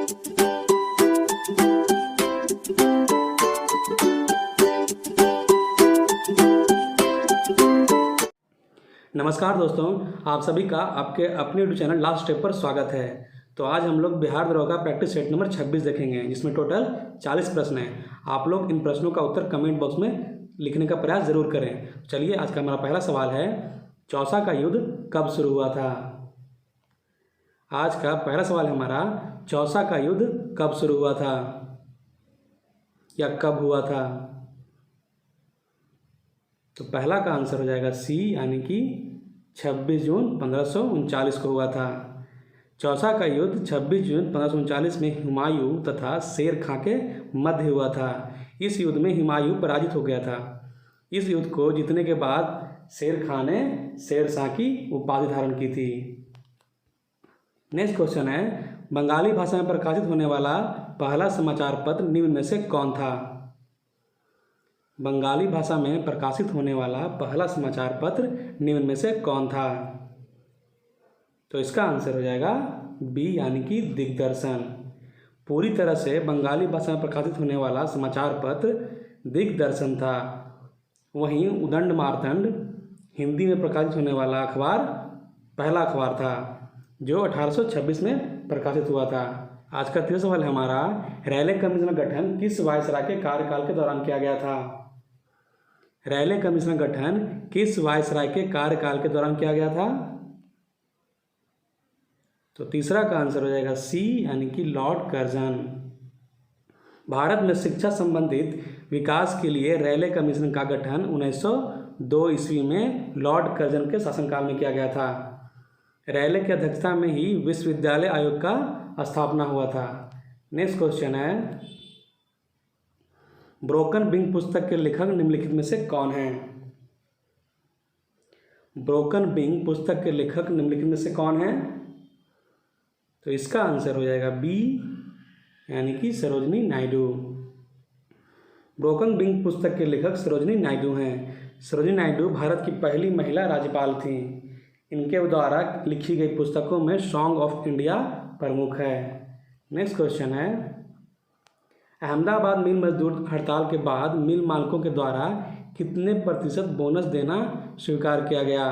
नमस्कार दोस्तों, आप सभी का आपके अपने यूट्यूब चैनल लास्ट स्टेप पर स्वागत है। तो आज हम लोग बिहार दरोगा प्रैक्टिस सेट नंबर 26 देखेंगे, जिसमें टोटल 40 प्रश्न हैं। आप लोग इन प्रश्नों का उत्तर कमेंट बॉक्स में लिखने का प्रयास जरूर करें। चलिए, आज का हमारा पहला सवाल है, चौसा का युद्ध कब शुरू हुआ था? आज का पहला सवाल है हमारा, चौसा का युद्ध कब शुरू हुआ था या कब हुआ था? तो पहला का आंसर हो जाएगा सी, यानी कि 26 जून 1539 को हुआ था। चौसा का युद्ध 26 जून 1539 में हुमायूं तथा शेर खां के मध्य हुआ था। इस युद्ध में हुमायूं पराजित हो गया था। इस युद्ध को जीतने के बाद शेर खां ने शेरशाह की उपाधि धारण की थी। नेक्स्ट क्वेश्चन है, बंगाली भाषा में प्रकाशित होने वाला पहला समाचार पत्र निम्न में से कौन था? बंगाली भाषा में प्रकाशित होने वाला पहला समाचार पत्र निम्न में से कौन था? तो इसका आंसर हो जाएगा बी, यानी कि दिग्दर्शन। पूरी तरह से बंगाली भाषा में प्रकाशित होने वाला समाचार पत्र दिग्दर्शन था। वहीं उदंड मार्तंड हिंदी में प्रकाशित होने वाला अखबार पहला अखबार था, जो 1826 में प्रकाशित हुआ था। आज का तीसरा सवाल है हमारा, रैले कमीशन का गठन किस वायसराय के कार्यकाल के दौरान किया गया था? रैले कमीशन का गठन किस वायसराय के कार्यकाल के दौरान किया गया था? तो तीसरा का आंसर हो जाएगा सी, यानी कि लॉर्ड कर्जन। भारत में शिक्षा संबंधित विकास के लिए रैले कमीशन का गठन 1902 ईस्वी में लॉर्ड कर्जन के शासनकाल में किया गया था। रैले की अध्यक्षता में ही विश्वविद्यालय आयोग का स्थापना हुआ था। नेक्स्ट क्वेश्चन है, ब्रोकन विंग पुस्तक के लेखक निम्नलिखित में से कौन है? ब्रोकन विंग पुस्तक के लेखक निम्नलिखित में से कौन है? तो इसका आंसर हो जाएगा बी, यानी कि सरोजिनी नायडू। ब्रोकन विंग पुस्तक के लेखक सरोजिनी नायडू हैं। सरोजिनी नायडू भारत की पहली महिला राज्यपाल थी। इनके द्वारा लिखी गई पुस्तकों में सॉन्ग ऑफ इंडिया प्रमुख है। नेक्स्ट क्वेश्चन है, अहमदाबाद मिल मजदूर हड़ताल के बाद मिल मालिकों के द्वारा कितने प्रतिशत बोनस देना स्वीकार किया गया?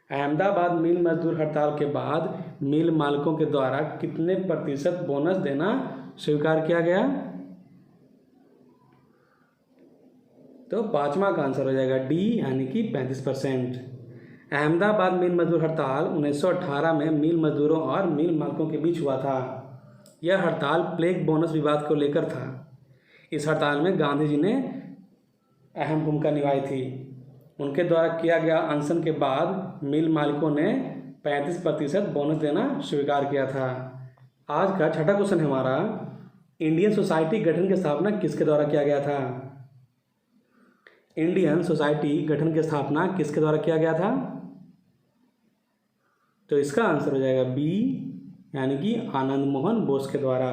अहमदाबाद मिल मजदूर हड़ताल के बाद मिल मालिकों के द्वारा कितने प्रतिशत बोनस देना स्वीकार किया गया? तो पांचवा का आंसर हो जाएगा डी, यानी कि 35%। अहमदाबाद मिल मजदूर हड़ताल 1918 में मिल मजदूरों और मिल मालिकों के बीच हुआ था। यह हड़ताल प्लेग बोनस विवाद को लेकर था। इस हड़ताल में गांधी जी ने अहम भूमिका निभाई थी। उनके द्वारा किया गया अनशन के बाद मिल मालिकों ने 35% बोनस देना स्वीकार किया था। आज का छठा क्वेश्चन है हमारा, इंडियन सोसाइटी गठन की स्थापना किसके द्वारा किया गया था? इंडियन सोसाइटी गठन की स्थापना किसके द्वारा किया गया था? तो इसका आंसर हो जाएगा बी, यानी कि आनंद मोहन बोस के द्वारा।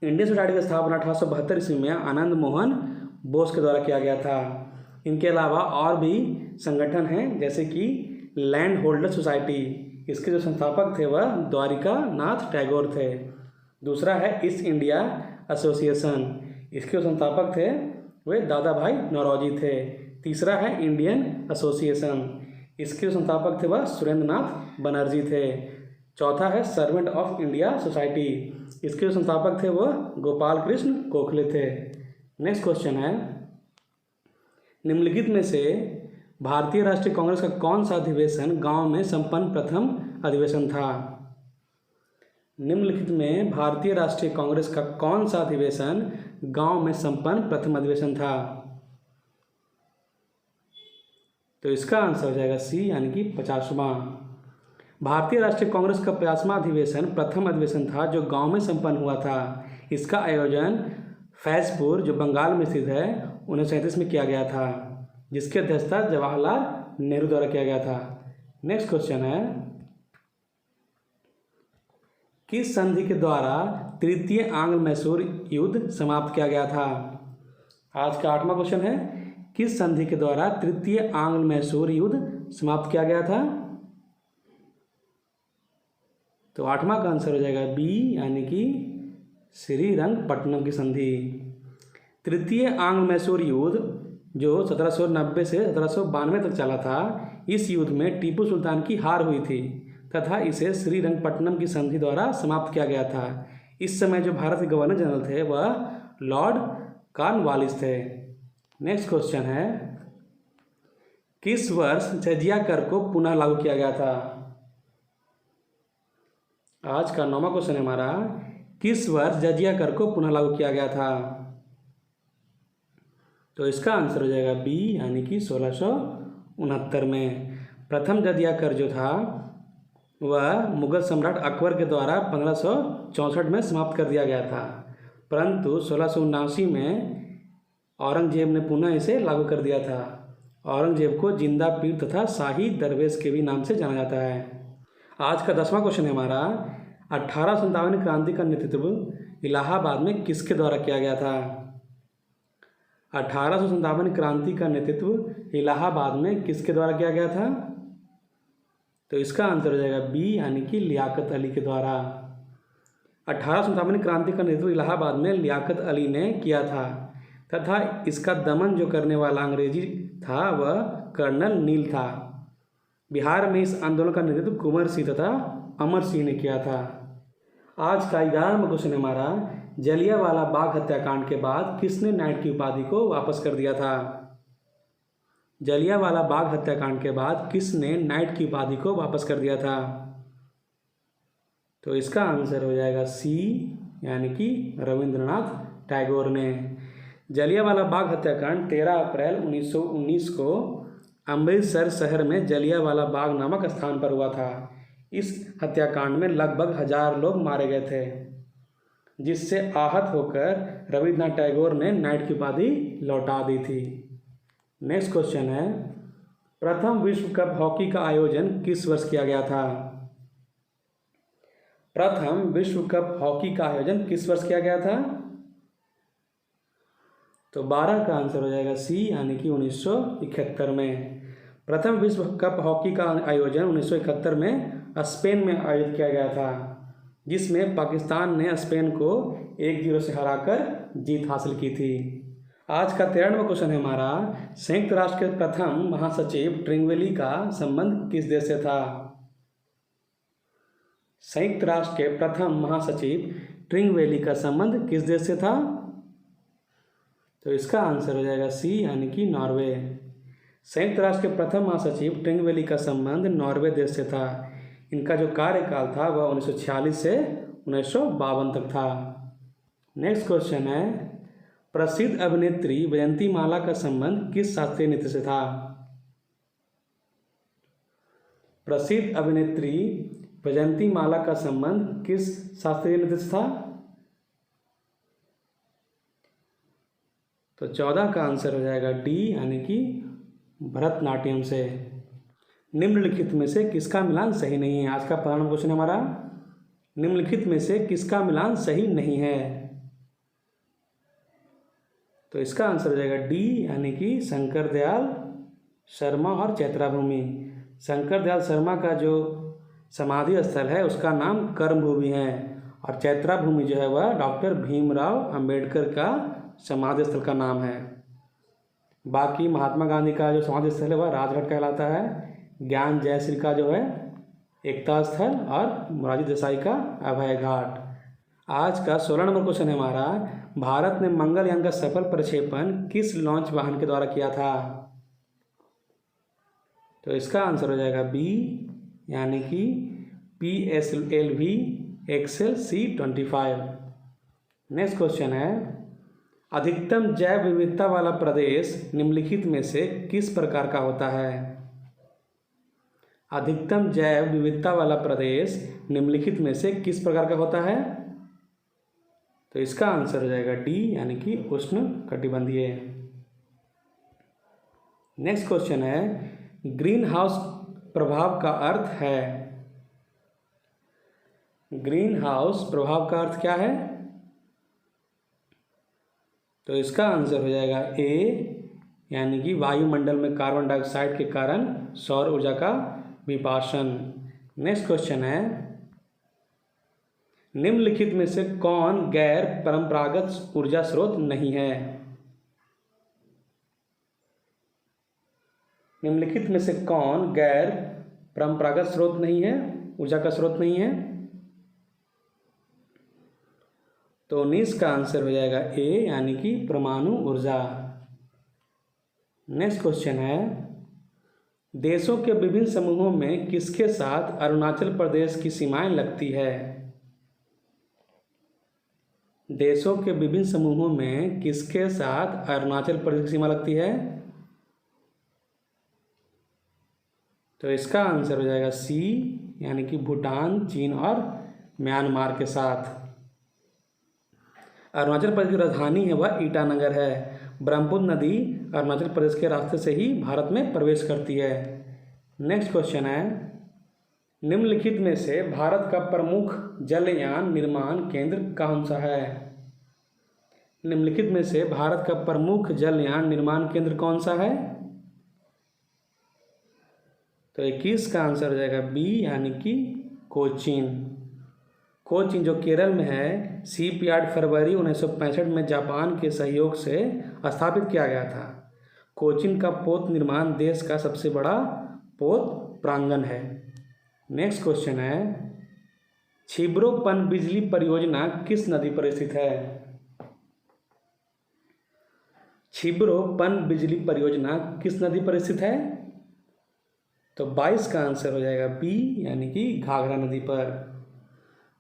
इंडियन सोसाइटी की स्थापना 1872 ईस्वी में आनंद मोहन बोस के द्वारा किया गया था। इनके अलावा और भी संगठन हैं, जैसे कि लैंड होल्डर सोसाइटी। इसके जो संस्थापक थे वह द्वारिका नाथ टैगोर थे। दूसरा है ईस्ट इंडिया एसोसिएशन। इसके जो संस्थापक थे वे दादा भाई नौरोजी थे। तीसरा है इंडियन एसोसिएशन। इसके जो संस्थापक थे वह सुरेंद्र नाथ बनर्जी थे। चौथा है सर्वेंट ऑफ इंडिया सोसाइटी। इसके जो संस्थापक थे वह गोपाल कृष्ण गोखले थे। नेक्स्ट क्वेश्चन है, निम्नलिखित में से भारतीय राष्ट्रीय कांग्रेस का कौन सा अधिवेशन गांव में संपन्न प्रथम अधिवेशन था? निम्नलिखित में भारतीय राष्ट्रीय कांग्रेस का कौन सा अधिवेशन गांव में संपन्न प्रथम अधिवेशन था? तो इसका आंसर हो जाएगा सी, यानी कि 50वां। भारतीय राष्ट्रीय कांग्रेस का 50वां अधिवेशन प्रथम अधिवेशन था जो गांव में संपन्न हुआ था। इसका आयोजन फैजपुर, जो बंगाल में स्थित है, 1937 में किया गया था, जिसकी अध्यक्षता जवाहरलाल नेहरू द्वारा किया गया था। नेक्स्ट क्वेश्चन है, किस संधि के द्वारा तृतीय आंग्ल मैसूर युद्ध समाप्त किया गया था? आज का 8वां क्वेश्चन है, किस संधि के द्वारा तृतीय आंग्ल मैसूर युद्ध समाप्त किया गया था? तो 8वां का आंसर हो जाएगा बी, यानी कि श्रीरंगपट्टनम की संधि। तृतीय आंग्ल मैसूर युद्ध जो 1790 से 1792 तक चला था, इस युद्ध में टीपू सुल्तान की हार हुई थी तथा इसे श्रीरंगपट्टनम की संधि द्वारा समाप्त किया गया था। इस समय जो भारत के गवर्नर जनरल थे वह लॉर्ड कॉर्नवालिस थे। नेक्स्ट क्वेश्चन है, किस वर्ष जजिया कर को पुनः लागू किया गया था? आज का 9वां क्वेश्चन है हमारा, किस वर्ष जजिया कर को पुनः लागू किया गया था? तो इसका आंसर हो जाएगा बी, यानी कि 1669 में। प्रथम जजिया कर जो था वह मुगल सम्राट अकबर के द्वारा 1564 में समाप्त कर दिया गया था, परंतु 1679 में औरंगजेब ने पुनः इसे लागू कर दिया था। औरंगजेब को जिंदा पीर तथा शाही दरवेश के भी नाम से जाना जाता है। आज का 10वां क्वेश्चन है हमारा, 1857 क्रांति का नेतृत्व इलाहाबाद में किसके द्वारा किया गया था? 1857 क्रांति का नेतृत्व इलाहाबाद में किसके द्वारा किया गया था? तो इसका आंसर हो जाएगा बी, यानी कि लियाकत अली के द्वारा। 1857 क्रांति का नेतृत्व इलाहाबाद में लियाकत अली ने किया था तथा इसका दमन जो करने वाला अंग्रेजी था वह कर्नल नील था। बिहार में इस आंदोलन का नेतृत्व कुंवर सिंह तथा अमर सिंह ने किया था। आज का 11वां क्वेश्चन हमारा, जलियांवाला बाग हत्याकांड के बाद किसने नाइट की उपाधि को वापस कर दिया था? जलियांवाला बाग हत्याकांड के बाद किसने नाइट की उपाधि को वापस कर दिया था? तो इसका आंसर हो जाएगा सी, यानी कि रविंद्रनाथ टैगोर ने। जलियांवाला बाग हत्याकांड 13 अप्रैल 1919 को अमृतसर शहर में जलियांवाला बाग नामक स्थान पर हुआ था। इस हत्याकांड में लगभग 1000 लोग मारे गए थे, जिससे आहत होकर रविन्द्रनाथ टैगोर ने नाइट की उपाधि लौटा दी थी। नेक्स्ट क्वेश्चन है, प्रथम विश्व कप हॉकी का आयोजन किस वर्ष किया गया था? प्रथम विश्व कप हॉकी का आयोजन किस वर्ष किया गया था? तो 12 का आंसर हो जाएगा सी, यानी कि 1971 में। प्रथम विश्व कप हॉकी का आयोजन 1971 में स्पेन में आयोजित किया गया था, जिसमें पाकिस्तान ने स्पेन को 1-0 से हराकर जीत हासिल की थी। आज का 13वां क्वेश्चन है हमारा, संयुक्त राष्ट्र के प्रथम महासचिव ट्रिंगवेली का संबंध किस देश से था? संयुक्त राष्ट्र के प्रथम महासचिव ट्रिंगवेली का संबंध किस देश से था? तो इसका आंसर हो जाएगा सी, यानी कि नॉर्वे। संयुक्त राष्ट्र के प्रथम महासचिव ट्रिंगवेली का संबंध नॉर्वे देश से था। इनका जो कार्यकाल था वह 1946 से 1952 तक था। नेक्स्ट क्वेश्चन है, प्रसिद्ध अभिनेत्री वैजयंतीमाला का संबंध किस शास्त्रीय नृत्य से था? प्रसिद्ध अभिनेत्री वैजयंतीमाला का संबंध किस शास्त्रीय नृत्य से था? तो 14 का आंसर हो जाएगा डी, यानी कि भरतनाट्यम से। निम्नलिखित में से किसका मिलान सही नहीं है? आज का 15वां क्वेश्चन हमारा, निम्नलिखित में से किसका मिलान सही नहीं है? तो इसका आंसर हो जाएगा डी, यानी कि शंकर दयाल शर्मा और चैत्राभूमि। शंकर दयाल शर्मा का जो समाधि स्थल है उसका नाम कर्मभूमि है और चैत्राभूमि जो है वह डॉक्टर भीमराव अंबेडकर का समाधि स्थल का नाम है। बाकी महात्मा गांधी का जो समाधि स्थल है वह राजघाट कहलाता है। ज्ञान जयश्री का जो है एकता स्थल और मोरारजी देसाई का अभय घाट। आज का 16 नंबर क्वेश्चन है हमारा, भारत ने मंगलयान का सफल प्रक्षेपण किस लॉन्च वाहन के द्वारा किया था? तो इसका आंसर हो जाएगा बी, यानी कि PSLV XLC-25। नेक्स्ट क्वेश्चन है, अधिकतम जैव विविधता वाला प्रदेश निम्नलिखित में से किस प्रकार का होता है? अधिकतम जैव विविधता वाला प्रदेश निम्नलिखित में से किस प्रकार का होता है? तो इसका आंसर हो जाएगा डी, यानी कि उष्ण कटिबंधीय। नेक्स्ट क्वेश्चन है, ग्रीन हाउस प्रभाव का अर्थ है? ग्रीन हाउस प्रभाव का अर्थ क्या है? तो इसका आंसर हो जाएगा ए, यानी कि वायुमंडल में कार्बन डाइऑक्साइड के कारण सौर ऊर्जा का विपासन। नेक्स्ट क्वेश्चन है, निम्नलिखित में से कौन गैर परंपरागत ऊर्जा स्रोत नहीं है? निम्नलिखित में से कौन गैर परंपरागत स्रोत नहीं है, ऊर्जा का स्रोत नहीं है? तो 19 का आंसर हो जाएगा ए, यानी कि परमाणु ऊर्जा। नेक्स्ट क्वेश्चन है, देशों के विभिन्न समूहों में किसके साथ अरुणाचल प्रदेश की सीमाएं लगती है? देशों के विभिन्न समूहों में किसके साथ अरुणाचल प्रदेश की सीमा लगती है? तो इसका आंसर हो जाएगा सी, यानी कि भूटान, चीन और म्यांमार के साथ। अरुणाचल प्रदेश की राजधानी है वह ईटानगर है। ब्रह्मपुत्र नदी अरुणाचल प्रदेश के रास्ते से ही भारत में प्रवेश करती है। नेक्स्ट क्वेश्चन है, निम्नलिखित में से भारत का प्रमुख जलयान निर्माण केंद्र कौन सा है? निम्नलिखित में से भारत का प्रमुख जलयान निर्माण केंद्र कौन सा है? तो 21 का आंसर हो जाएगा बी, यानी कि कोचीन। कोचीन जो केरल में है, शिपयार्ड फरवरी 1965 में जापान के सहयोग से स्थापित किया गया था। कोचीन का पोत निर्माण देश का सबसे बड़ा पोत प्रांगण है। नेक्स्ट क्वेश्चन है, छिब्रो पनबिजली परियोजना किस नदी पर स्थित है? छिब्रो पनबिजली परियोजना किस नदी पर स्थित है? तो 22 का आंसर हो जाएगा बी, यानी कि घाघरा नदी पर।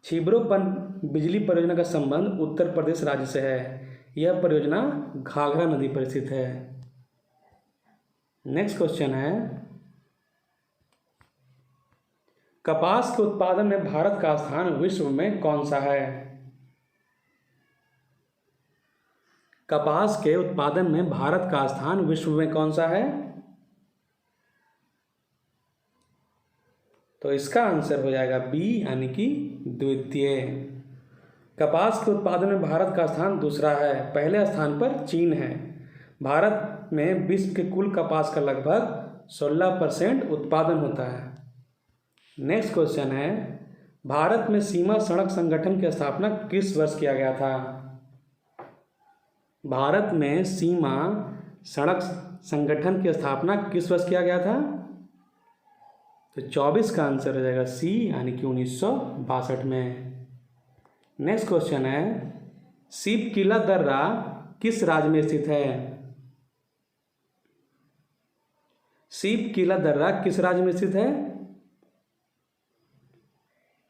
छिब्रो पनबिजली परियोजना का संबंध उत्तर प्रदेश राज्य से है। यह परियोजना घाघरा नदी पर स्थित है। नेक्स्ट क्वेश्चन है, कपास के उत्पादन में भारत का स्थान विश्व में कौन सा है? कपास के उत्पादन में भारत का स्थान विश्व में कौन सा है? तो इसका आंसर हो जाएगा बी, यानी कि द्वितीय। कपास के उत्पादन में भारत का स्थान दूसरा है। पहले स्थान पर चीन है। भारत में विश्व के कुल कपास का लगभग 16% उत्पादन होता है। नेक्स्ट क्वेश्चन है, भारत में सीमा सड़क संगठन की स्थापना किस वर्ष किया गया था? भारत में सीमा सड़क संगठन की स्थापना किस वर्ष किया गया था? तो 24 का आंसर हो जाएगा सी, यानी कि 1962 में। नेक्स्ट क्वेश्चन है, शिव किला दर्रा किस राज्य में स्थित है? शिव किला दर्रा किस राज्य में स्थित है?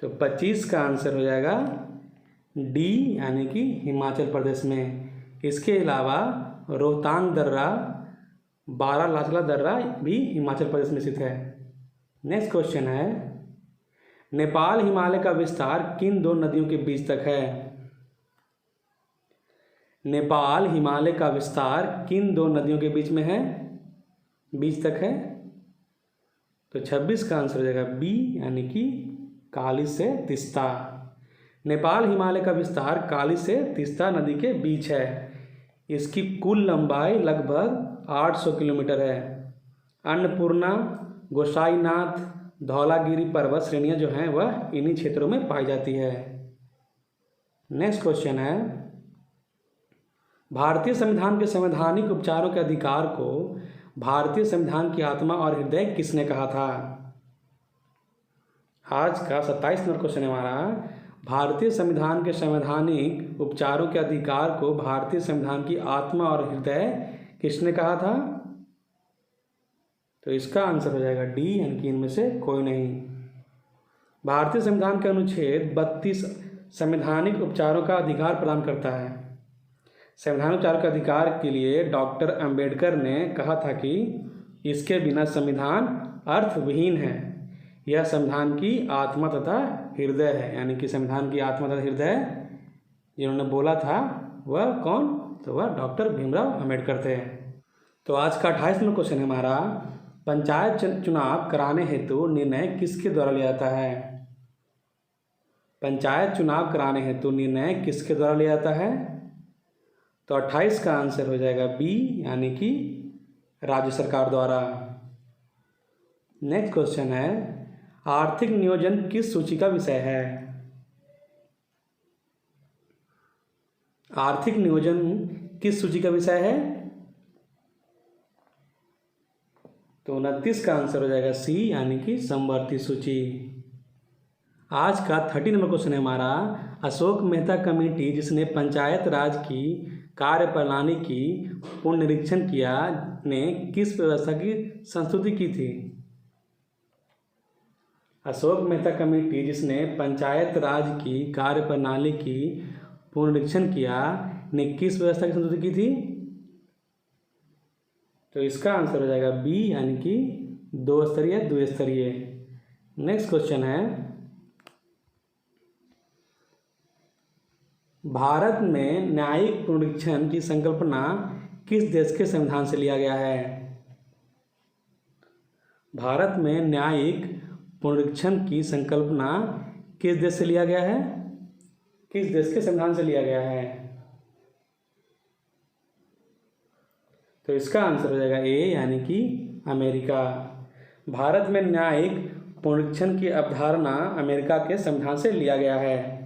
तो 25 का आंसर हो जाएगा डी, यानी कि हिमाचल प्रदेश में। इसके अलावा रोहतांग दर्रा, बारालाचला दर्रा भी हिमाचल प्रदेश में स्थित है। नेक्स्ट क्वेश्चन है, नेपाल हिमालय का विस्तार किन दो नदियों के बीच तक है? नेपाल हिमालय का विस्तार किन दो नदियों के बीच में है, बीच तक है? तो 26 का आंसर हो जाएगा बी, यानी कि काली से तीस्ता। नेपाल हिमालय का विस्तार काली से तीस्ता नदी के बीच है। इसकी कुल लंबाई लगभग 800 किलोमीटर है। अन्नपूर्णा, गोसाईनाथ, धौलागिरी पर्वत श्रेणियाँ जो हैं वह इन्हीं क्षेत्रों में पाई जाती है। नेक्स्ट क्वेश्चन है, भारतीय संविधान के संवैधानिक उपचारों के अधिकार को भारतीय संविधान की आत्मा और हृदय किसने कहा था? आज का 27 नंबर क्वेश्चन है हमारा, भारतीय संविधान के संवैधानिक उपचारों के अधिकार को भारतीय संविधान की आत्मा और हृदय किसने कहा था? तो इसका आंसर हो जाएगा डी, यानी कि इनमें से कोई नहीं। भारतीय संविधान के अनुच्छेद 32 संवैधानिक उपचारों का अधिकार प्रदान करता है। संवैधानिक उपचारों के अधिकार के लिए डॉक्टर अंबेडकर ने कहा था कि इसके बिना संविधान अर्थविहीन है। यह संविधान की आत्मा तथा हृदय है, यानी कि संविधान की आत्मा तथा हृदय जिन्होंने बोला था वह कौन? तो वह डॉक्टर भीमराव अंबेडकर थे। तो आज का 28 नंबर क्वेश्चन है हमारा, पंचायत चुनाव कराने हेतु निर्णय किसके द्वारा लिया जाता है? पंचायत चुनाव कराने हेतु निर्णय किसके द्वारा लिया जाता है? तो 28 का आंसर हो जाएगा बी, यानी कि राज्य सरकार द्वारा। नेक्स्ट क्वेश्चन है, आर्थिक नियोजन किस सूची का विषय है? आर्थिक नियोजन किस सूची का विषय है? तो 29 का आंसर हो जाएगा सी, यानी कि समवर्ती सूची। आज का 30 नंबर क्वेश्चन है हमारा, अशोक मेहता कमेटी जिसने पंचायत राज की कार्यप्रणाली की पुनर्निरीक्षण किया ने किस व्यवस्था की संस्तुति की थी? अशोक मेहता कमेटी जिसने पंचायत राज की कार्यप्रणाली की पुनर्निरीक्षण किया ने किस व्यवस्था की संस्तुति की थी? तो इसका आंसर हो जाएगा बी, यानी कि 2 स्तरीय द्विस्तरीय। नेक्स्ट क्वेश्चन है, भारत में न्यायिक पुनरीक्षण की संकल्पना किस देश के संविधान से लिया गया है? भारत में न्यायिक पुनरीक्षण की संकल्पना किस देश से लिया गया है? किस देश के संविधान से लिया गया है? तो इसका आंसर हो जाएगा ए, यानी कि अमेरिका। भारत में न्यायिक पुनरीक्षण की अवधारणा अमेरिका के संविधान से लिया गया है।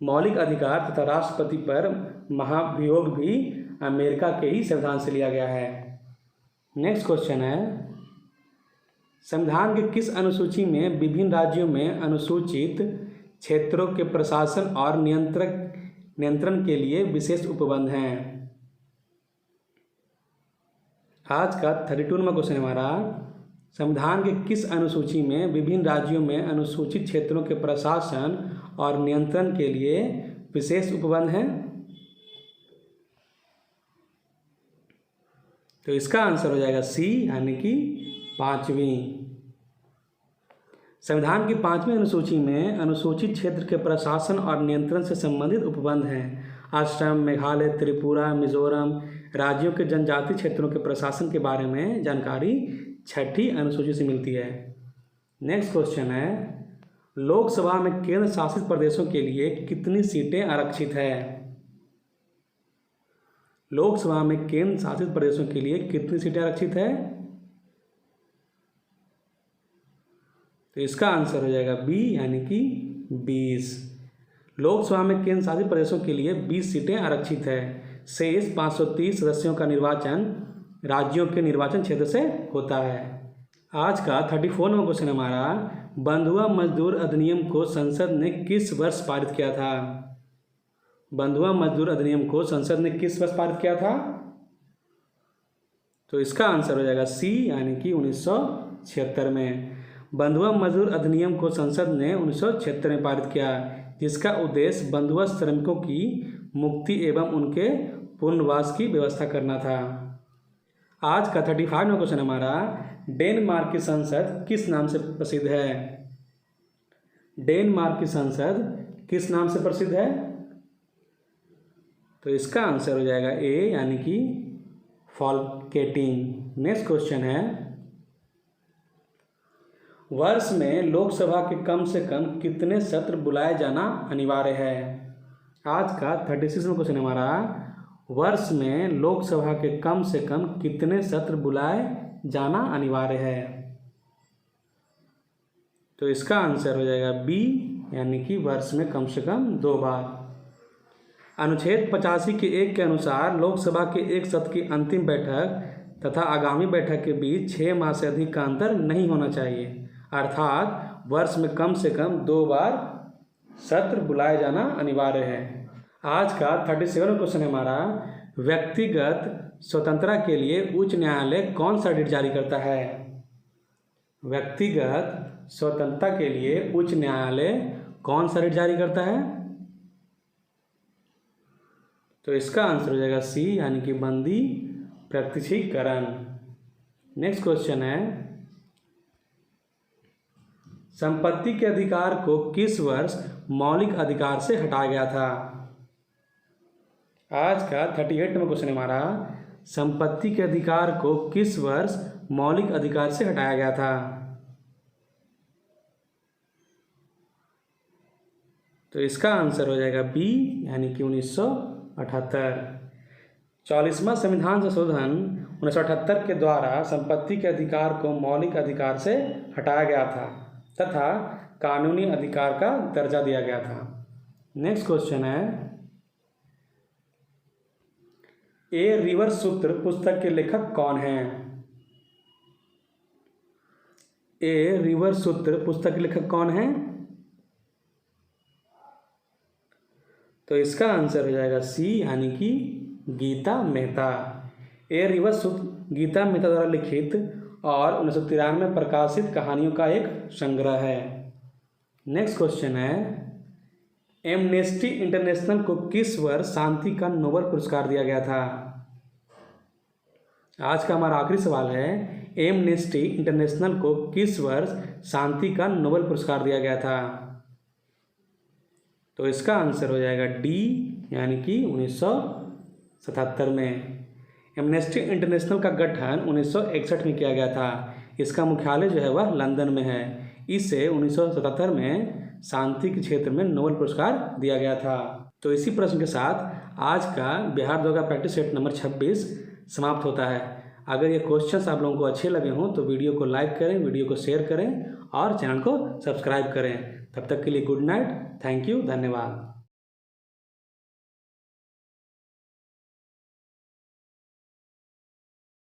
मौलिक अधिकार तथा राष्ट्रपति पर महाभियोग भी अमेरिका के ही संविधान से लिया गया है। नेक्स्ट क्वेश्चन है, संविधान के किस अनुसूची में विभिन्न राज्यों में अनुसूचित क्षेत्रों के प्रशासन और नियंत्रण के लिए विशेष उपबंध हैं? आज का 32 नंबर क्वेश्चन हमारा, संविधान के किस अनुसूची में विभिन्न राज्यों में अनुसूचित क्षेत्रों के प्रशासन और नियंत्रण के लिए विशेष उपबंध हैं? तो इसका आंसर हो जाएगा सी, यानी कि 5वीं। संविधान की 5वीं अनुसूची में अनुसूचित क्षेत्र के प्रशासन और नियंत्रण से संबंधित उपबंध हैं। असम, मेघालय, त्रिपुरा, मिजोरम राज्यों के जनजातीय क्षेत्रों के प्रशासन के बारे में जानकारी 6ठी अनुसूची से मिलती है। नेक्स्ट क्वेश्चन है, लोकसभा में केंद्र शासित प्रदेशों के लिए कितनी सीटें आरक्षित है? लोकसभा में केंद्र शासित प्रदेशों के लिए कितनी सीटें आरक्षित है? तो इसका आंसर हो जाएगा बी, यानी कि 20। लोकसभा में केंद्र शासित प्रदेशों के लिए 20 सीटें आरक्षित है। शेष 530 सदस्यों का निर्वाचन राज्यों के निर्वाचन क्षेत्र से होता है। आज का 34 नंबर क्वेश्चन हमारा, बंधुआ मजदूर अधिनियम को संसद ने किस वर्ष पारित किया था? बंधुआ मजदूर अधिनियम को संसद ने किस वर्ष पारित किया था? तो इसका आंसर हो जाएगा सी, यानी कि 1976 में। बंधुआ मजदूर अधिनियम को संसद ने 1976 में पारित किया, जिसका उद्देश्य बंधुआ श्रमिकों की मुक्ति एवं उनके पुनर्वास की व्यवस्था करना था। आज का 35 नंबर क्वेश्चन हमारा, डेनमार्क की संसद किस नाम से प्रसिद्ध है? डेनमार्क की संसद किस नाम से प्रसिद्ध है? तो इसका आंसर हो जाएगा ए, यानी कि फॉल्केटिंग। नेक्स्ट क्वेश्चन है, वर्ष में लोकसभा के कम से कम कितने सत्र बुलाए जाना अनिवार्य है? आज का 36वां क्वेश्चन हमारा, वर्ष में लोकसभा के कम से कम कितने सत्र बुलाए जाना अनिवार्य है? तो इसका आंसर हो जाएगा बी, यानी कि वर्ष में कम से कम 2 बार। अनुच्छेद 85 के 1 के अनुसार लोकसभा के एक सत्र की अंतिम बैठक तथा आगामी बैठक के बीच 6 माह से अधिक का अंतर नहीं होना चाहिए, अर्थात वर्ष में कम से कम 2 बार सत्र बुलाए जाना अनिवार्य है। आज का 37वां क्वेश्चन है हमारा, व्यक्तिगत स्वतंत्रता के लिए उच्च न्यायालय कौन सा रिट जारी करता है? व्यक्तिगत स्वतंत्रता के लिए उच्च न्यायालय कौन सा रिट जारी करता है? तो इसका आंसर हो जाएगा सी, यानी कि बंदी प्रत्यक्षीकरण। नेक्स्ट क्वेश्चन है, संपत्ति के अधिकार को किस वर्ष मौलिक अधिकार से हटाया गया था? आज का 38वां नंबर क्वेश्चन हमारा, संपत्ति के अधिकार को किस वर्ष मौलिक अधिकार से हटाया गया था? तो इसका आंसर हो जाएगा बी, यानी कि 1978। 40वां संविधान संशोधन 1978 के द्वारा संपत्ति के अधिकार को मौलिक अधिकार से हटाया गया था तथा कानूनी अधिकार का दर्जा दिया गया था। नेक्स्ट क्वेश्चन है, ए रिवर सूत्र पुस्तक के लेखक कौन हैं? ए रिवर सूत्र पुस्तक के लेखक कौन हैं? तो इसका आंसर हो जाएगा सी, यानी कि गीता मेहता। ए रिवर सूत्र गीता मेहता द्वारा लिखित और 1993 में प्रकाशित कहानियों का एक संग्रह है। नेक्स्ट क्वेश्चन है, एमनेस्टी इंटरनेशनल को किस वर्ष शांति का नोबेल पुरस्कार दिया गया था? आज का हमारा आखिरी सवाल है, एमनेस्टी इंटरनेशनल को किस वर्ष शांति का नोबेल पुरस्कार दिया गया था? तो इसका आंसर हो जाएगा डी, यानी कि 1977 में। एमनेस्टी इंटरनेशनल का गठन 1961 में किया गया था। इसका मुख्यालय जो है वह लंदन में है। इसे 1977 में शांति के क्षेत्र में नोबेल पुरस्कार दिया गया था। तो इसी प्रश्न के साथ आज का बिहार दरोगा प्रैक्टिस सेट नंबर 26 समाप्त होता है। अगर ये क्वेश्चंस आप लोगों को अच्छे लगे हों तो वीडियो को लाइक करें, वीडियो को शेयर करें और चैनल को सब्सक्राइब करें। तब तक के लिए गुड नाइट, थैंक यू, धन्यवाद।